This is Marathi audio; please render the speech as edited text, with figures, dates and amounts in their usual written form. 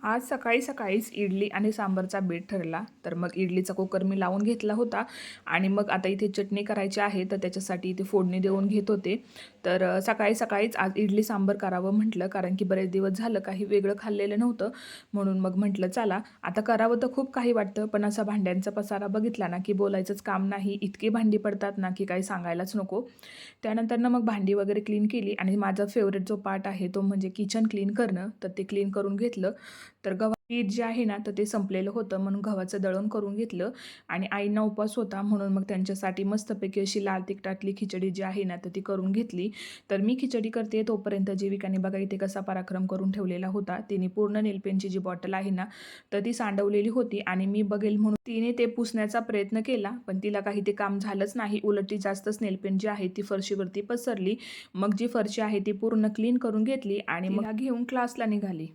आज सकाळी सकाळीच इडली आणि सांबारचा बेत ठरला. तर मग इडलीचा कुकर मी लावून घेतला होता आणि मग आता इथे चटणी करायची आहे, तर त्याच्यासाठी इथे फोडणी देऊन घेत होते. तर सकाळी सकाळीच आज इडली सांबार करावं म्हटलं, कारण की बरेच दिवस झालं काही वेगळं खाल्लेलं नव्हतं. म्हणून मग म्हटलं चला आता करावं, तर खूप काही वाटतं, पण असा भांड्यांचा पसारा बघितला ना की बोलायचंच काम नाही. इतकी भांडी पडतात ना की काही सांगायलाच नको. त्यानंतर ना मग भांडी वगैरे क्लीन केली आणि माझा फेवरेट जो पार्ट आहे तो म्हणजे किचन क्लीन करणं, तर ते क्लीन करून घेतलं. तर पीठ जे आहे ना तर ते संपलेलं होतं, म्हणून गव्हाचं दळण करून घेतलं. आणि आईंना उपवास होता, म्हणून मग त्यांच्यासाठी मस्तपैकी अशी लाल तिखटातली खिचडी जी आहे ना तर ती करून घेतली. तर मी खिचडी करते तोपर्यंत जीविकाने बघा इथे कसा पराक्रम करून ठेवलेला होता. तिने पूर्ण नेलपेनची जी बॉटल आहे ना तर ती सांडवलेली होती आणि मी बघेल म्हणून तिने ते पुसण्याचा प्रयत्न केला, पण तिला काही ते काम झालंच नाही. उलट ती जास्तच नेलपेन जी आहे ती फरशीवरती पसरली. मग जी फरशी आहे ती पूर्ण क्लीन करून घेतली आणि मग घेऊन क्लासला निघाली.